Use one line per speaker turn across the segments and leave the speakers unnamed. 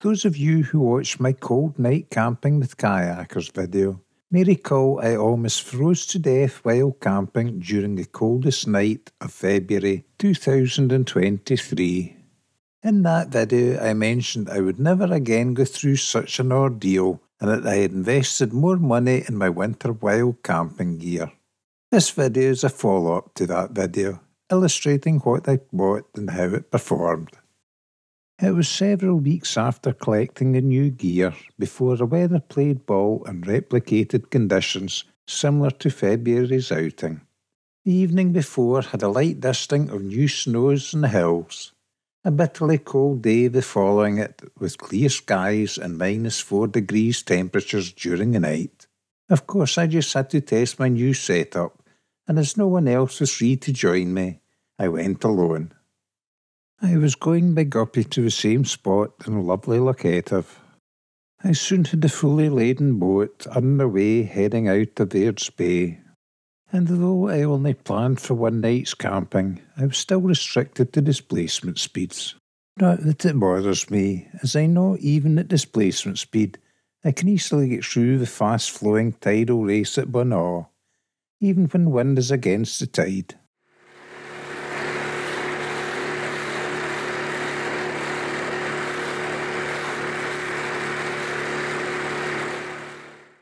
Those of you who watched my cold night camping with Kayakers video may recall I almost froze to death while camping during the coldest night of February 2023. In that video I mentioned I would never again go through such an ordeal and that I had invested more money in my winter wild camping gear. This video is a follow-up to that video, illustrating what I bought and how it performed. It was several weeks after collecting the new gear before the weather played ball and replicated conditions similar to February's outing. The evening before had a light dusting of new snows on the hills. A bitterly cold day the following it, with clear skies and -4 degrees temperatures during the night. Of course, I just had to test my new setup, and as no one else was free to join me, I went alone. I was going by Guppy to the same spot in lovely Locative. I soon had the fully laden boat underway heading out of Aird's Bay. And though I only planned for one night's camping, I was still restricted to displacement speeds. Not that it bothers me, as I know even at displacement speed, I can easily get through the fast-flowing tidal race at Bonaw, even when wind is against the tide.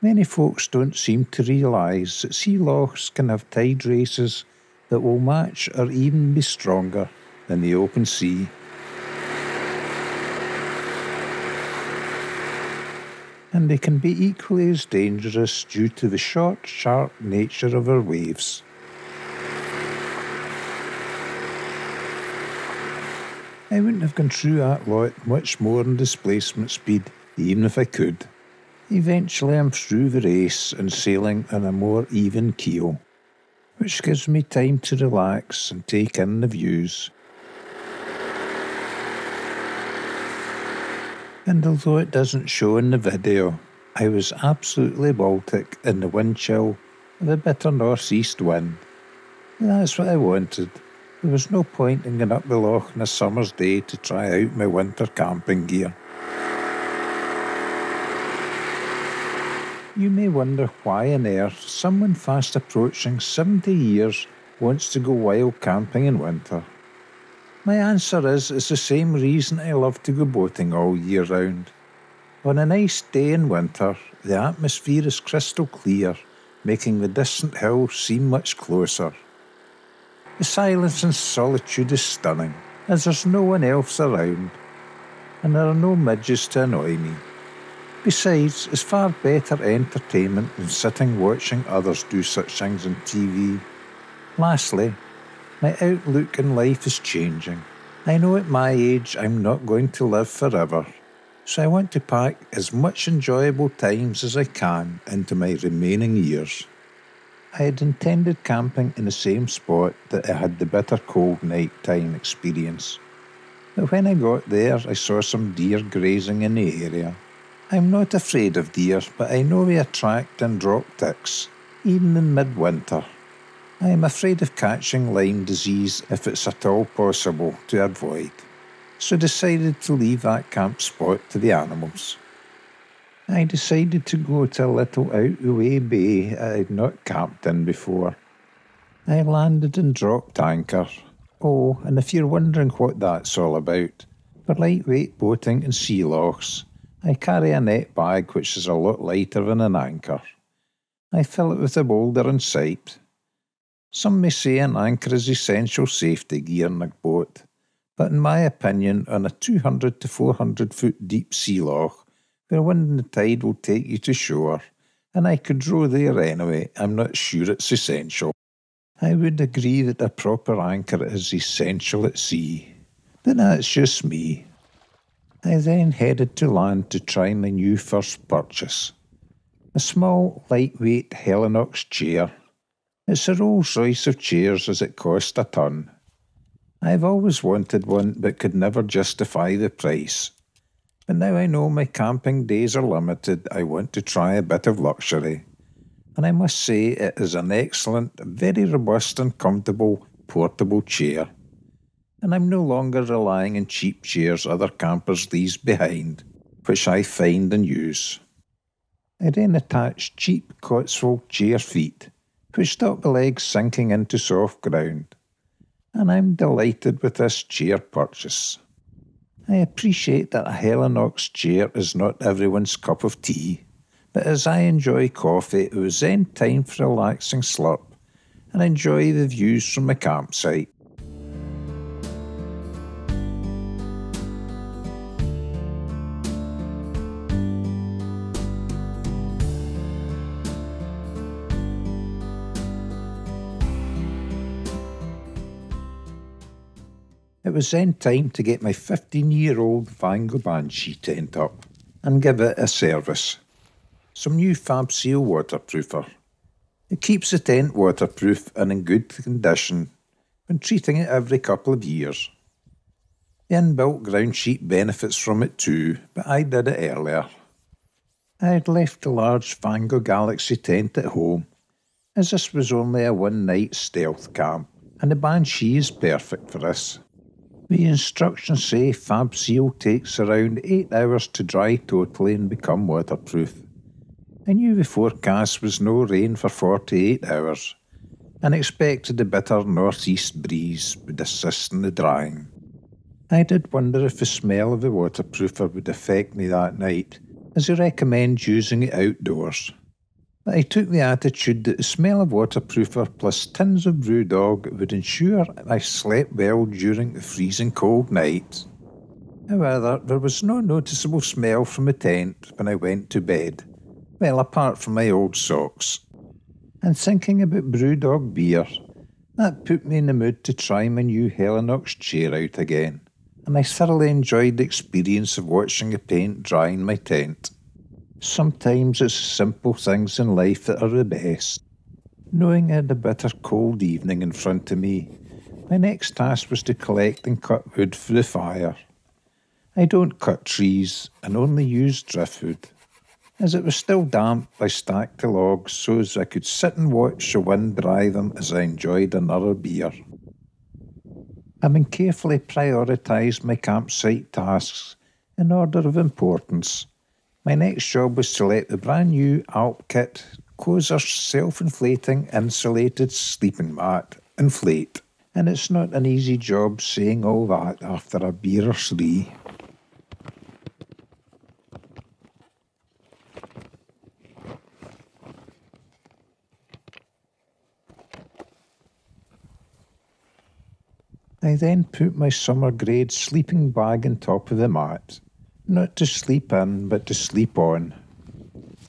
Many folks don't seem to realise that sea lochs can have tide races that will match or even be stronger than the open sea. And they can be equally as dangerous due to the short, sharp nature of our waves. I wouldn't have gone through that lot much more in displacement speed, even if I could. Eventually I'm through the race and sailing on a more even keel, which gives me time to relax and take in the views. And although it doesn't show in the video, I was absolutely Baltic in the wind chill of a bitter northeast wind. That's what I wanted. There was no point in going up the loch on a summer's day to try out my winter camping gear. You may wonder why on earth someone fast approaching 70 years wants to go wild camping in winter. My answer is it's the same reason I love to go boating all year round. On a nice day in winter, the atmosphere is crystal clear, making the distant hills seem much closer. The silence and solitude is stunning, as there's no one else around, and there are no midges to annoy me. Besides, it's far better entertainment than sitting watching others do such things on TV. Lastly, my outlook in life is changing. I know at my age I'm not going to live forever, so I want to pack as much enjoyable times as I can into my remaining years. I had intended camping in the same spot that I had the bitter cold night-time experience, but when I got there I saw some deer grazing in the area. I'm not afraid of deer, but I know they attract and drop ticks, even in midwinter. I am afraid of catching Lyme disease if it's at all possible to avoid, so decided to leave that camp spot to the animals. I decided to go to a little out-the-way bay I had not camped in before. I landed and dropped anchor. Oh, and if you're wondering what that's all about, for lightweight boating and sea lochs, I carry a net bag which is a lot lighter than an anchor. I fill it with a boulder and sight. Some may say an anchor is essential safety gear in a boat, but in my opinion, on a 200 to 400 foot deep sea loch, where wind and the tide will take you to shore, and I could row there anyway, I'm not sure it's essential. I would agree that a proper anchor is essential at sea, but that's just me. I then headed to land to try my new first purchase. A small, lightweight Helinox chair. It's a Rolls Royce of chairs as it cost a ton. I've always wanted one but could never justify the price. But now I know my camping days are limited, I want to try a bit of luxury. And I must say it is an excellent, very robust and comfortable portable chair. And I'm no longer relying on cheap chairs other campers leave behind. which I find and use. I then attach cheap Cotswold chair feet, which stop the legs sinking into soft ground, and I'm delighted with this chair purchase. I appreciate that a Helinox chair is not everyone's cup of tea, but as I enjoy coffee, it was then time for a relaxing slurp and enjoy the views from my campsite. It was then time to get my 15-year-old Vango Banshee tent up and give it a service. Some new Fab Seal waterproofer. It keeps the tent waterproof and in good condition when treating it every couple of years. The inbuilt ground sheet benefits from it too, but I did it earlier. I had left the large Vango Galaxy tent at home, as this was only a one-night stealth camp, and the Banshee is perfect for this. The instructions say Fab Seal takes around 8 hours to dry totally and become waterproof. I knew the forecast was no rain for 48 hours and expected the bitter northeast breeze would assist in the drying. I did wonder if the smell of the waterproofer would affect me that night, as they recommend using it outdoors. But I took the attitude that the smell of waterproofer plus tins of Brewdog would ensure I slept well during the freezing cold nights. However, there was no noticeable smell from the tent when I went to bed, well apart from my old socks. And thinking about Brewdog beer, that put me in the mood to try my new Helinox chair out again, and I thoroughly enjoyed the experience of watching the paint dry in my tent. Sometimes it's the simple things in life that are the best. Knowing I had a bitter cold evening in front of me, my next task was to collect and cut wood for the fire. I don't cut trees and only use driftwood. As it was still damp, I stacked the logs so as I could sit and watch the wind dry them as I enjoyed another beer. Having carefully prioritised my campsite tasks in order of importance, my next job was to let the brand new Alp Kit Closer self-inflating insulated sleeping mat inflate, and it's not an easy job saying all that after a beer or three. I then put my summer grade sleeping bag on top of the mat, not to sleep in but to sleep on.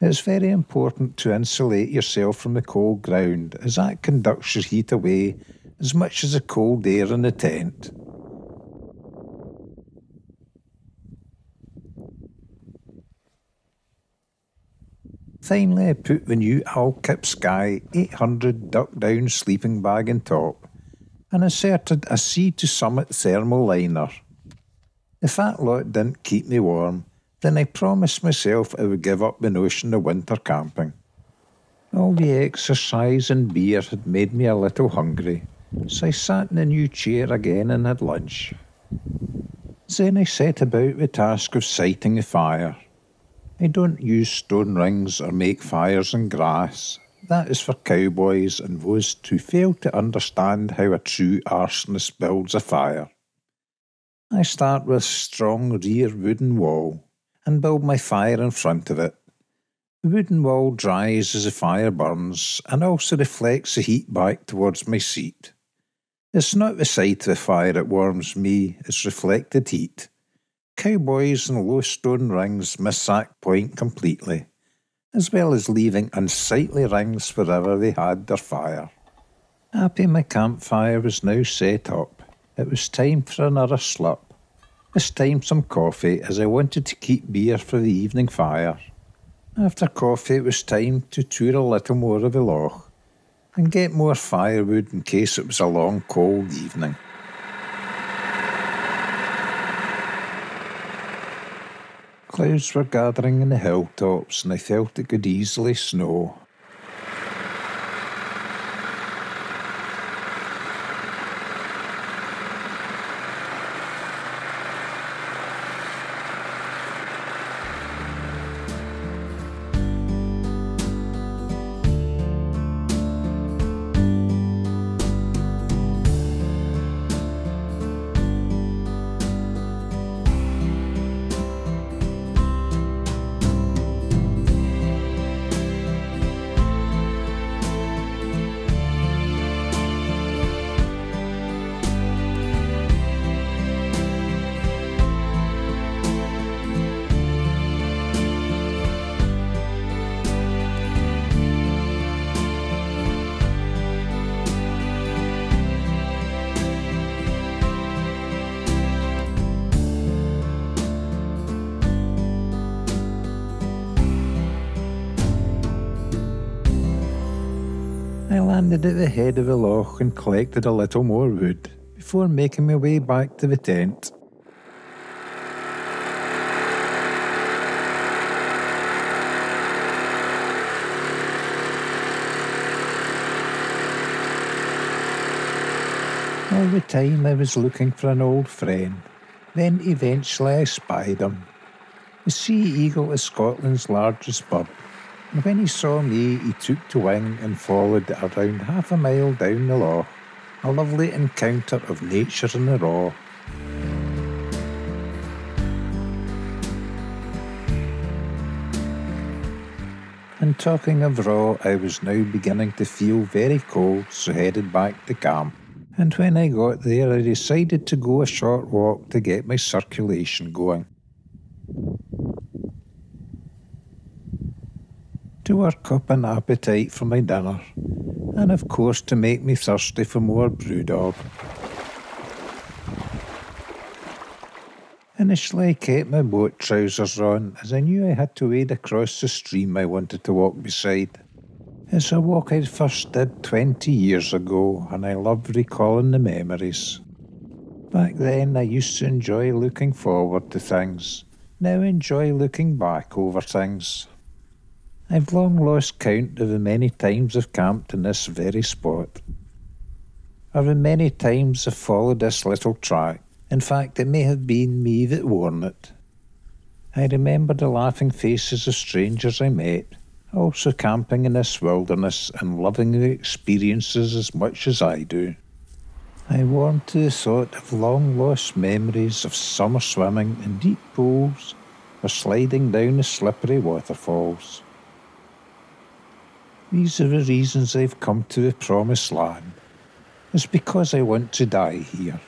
It's very important to insulate yourself from the cold ground, as that conducts your heat away as much as the cold air in the tent. Finally, I put the new Alkip Sky 800 duck-down sleeping bag on top and inserted a Sea to Summit thermal liner. If that lot didn't keep me warm, then I promised myself I would give up the notion of winter camping. All the exercise and beer had made me a little hungry, so I sat in the new chair again and had lunch. Then I set about the task of sighting a fire. I don't use stone rings or make fires in grass. That is for cowboys and those who fail to understand how a true arsonist builds a fire. I start with a strong rear wooden wall and build my fire in front of it. The wooden wall dries as the fire burns and also reflects the heat back towards my seat. It's not the sight of the fire that warms me, it's reflected heat. Cowboys and low stone rings miss that point completely, as well as leaving unsightly rings wherever they had their fire. Happy my campfire was now set up. It was time for another slurp. This time some coffee, as I wanted to keep beer for the evening fire. After coffee it was time to tour a little more of the loch and get more firewood in case it was a long cold evening. Clouds were gathering in the hilltops and I felt it could easily snow. landed at the head of the loch and collected a little more wood before making my way back to the tent. All the time I was looking for an old friend. Then eventually I spied him. The sea eagle is Scotland's largest bird, and when he saw me he took to wing and followed around half a mile down the loch. A lovely encounter of nature in the raw. And talking of raw, I was now beginning to feel very cold, so headed back to camp. And when I got there, I decided to go a short walk to get my circulation going. To work up an appetite for my dinner, and of course to make me thirsty for more brewdog. Initially I kept my boat trousers on, as I knew I had to wade across the stream I wanted to walk beside. It's a walk I first did 20 years ago, and I love recalling the memories. Back then I used to enjoy looking forward to things. Now I enjoy looking back over things. I've long lost count of the many times I've camped in this very spot, or the many times I've followed this little track. In fact, it may have been me that worn it. I remember the laughing faces of strangers I met, also camping in this wilderness and loving the experiences as much as I do. I warm to the thought of long-lost memories of summer swimming in deep pools or sliding down the slippery waterfalls. These are the reasons I've come to the Promised Land. It's because I want to die here.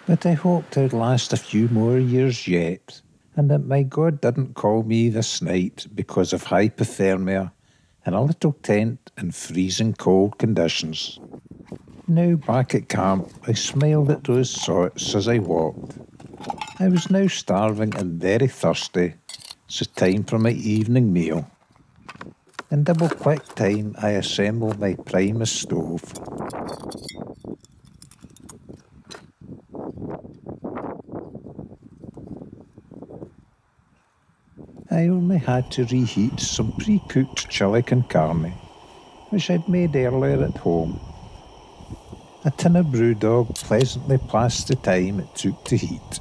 But I hoped I'd last a few more years yet, and that my God didn't call me this night because of hypothermia in a little tent in freezing cold conditions. Now back at camp, I smiled at those thoughts as I walked. I was now starving and very thirsty, so time for my evening meal. In double quick time, I assembled my Primus stove. I only had to reheat some pre-cooked chili con carne, which I'd made earlier at home. A tin of brewdog pleasantly passed the time it took to heat.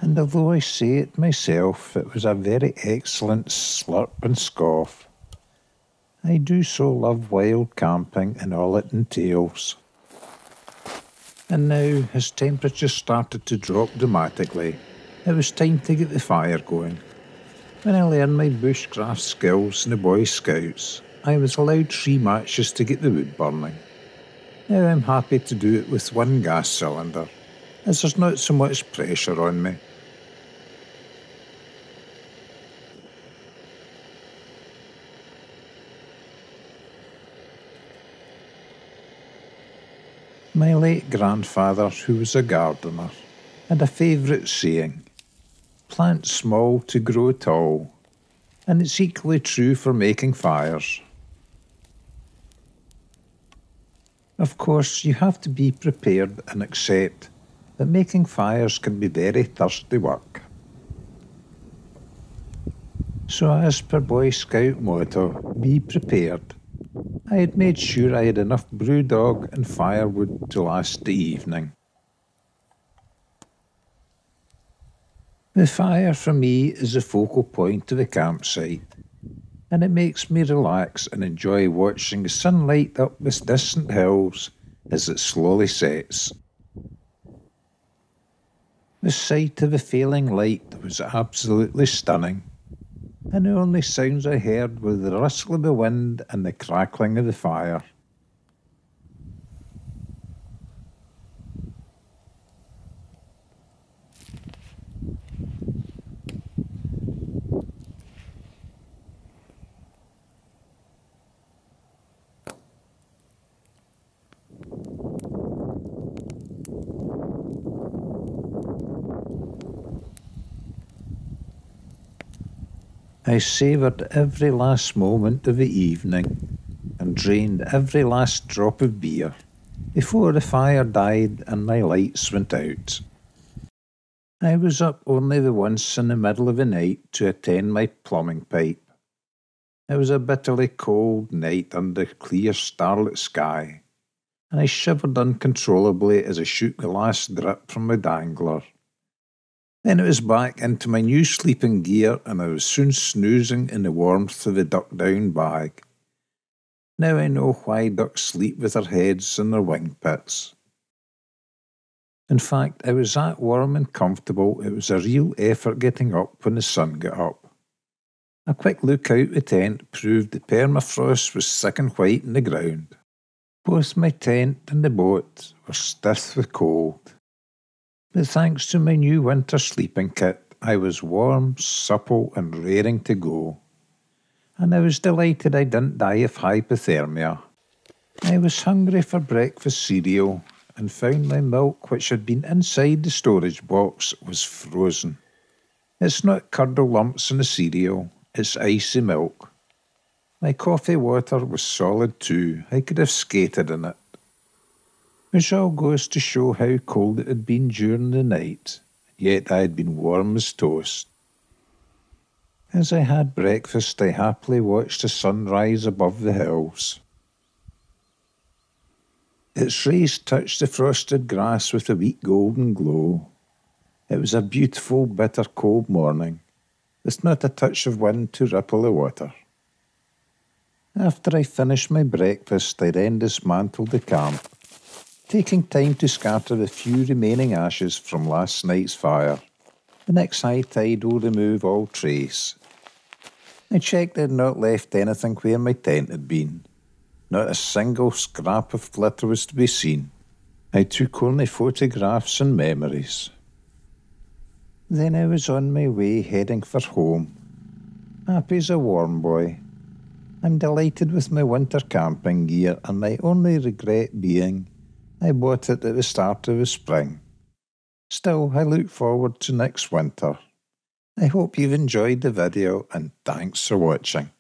And although I say it myself, it was a very excellent slurp and scoff. I do so love wild camping and all it entails. And now, as temperatures started to drop dramatically, it was time to get the fire going. When I learned my bushcraft skills in the Boy Scouts, I was allowed 3 matches to get the wood burning. Now I'm happy to do it with 1 gas cylinder, as there's not so much pressure on me. My late grandfather, who was a gardener, had a favourite saying, "Plant small to grow tall," and it's equally true for making fires. Of course, you have to be prepared and accept that making fires can be very thirsty work. So as per Boy Scout motto, be prepared. I had made sure I had enough brewdog and firewood to last the evening. The fire for me is the focal point of the campsite, and it makes me relax and enjoy watching the sun light up the distant hills as it slowly sets. The sight of the failing light was absolutely stunning, and the only sounds I heard were the rustle of the wind and the crackling of the fire. I savoured every last moment of the evening and drained every last drop of beer before the fire died and my lights went out. I was up only the once in the middle of the night to attend my plumbing pipe. It was a bitterly cold night under a clear starlit sky, and I shivered uncontrollably as I shook the last drip from my dangler. Then it was back into my new sleeping gear, and I was soon snoozing in the warmth of the duck-down bag. Now I know why ducks sleep with their heads in their wing pits. In fact, I was that warm and comfortable it was a real effort getting up when the sun got up. A quick look out the tent proved the permafrost was thick and white in the ground. Both my tent and the boat were stiff with cold. But thanks to my new winter sleeping kit, I was warm, supple and raring to go. And I was delighted I didn't die of hypothermia. I was hungry for breakfast cereal and found my milk, which had been inside the storage box, was frozen. It's not curdle lumps in the cereal, it's icy milk. My coffee water was solid too, I could have skated in it. Which all goes to show how cold it had been during the night, yet I had been warm as toast. As I had breakfast, I happily watched the sun rise above the hills. Its rays touched the frosted grass with a weak golden glow. It was a beautiful, bitter cold morning, with not a touch of wind to ripple the water. After I finished my breakfast, I then dismantled the camp, taking time to scatter the few remaining ashes from last night's fire. The next high tide will remove all trace. I checked I had not left anything where my tent had been. Not a single scrap of glitter was to be seen. I took only photographs and memories. Then I was on my way heading for home. Happy as a warm boy. I'm delighted with my winter camping gear, and my only regret being I bought it at the start of the spring. Still, I look forward to next winter. I hope you've enjoyed the video, and thanks for watching.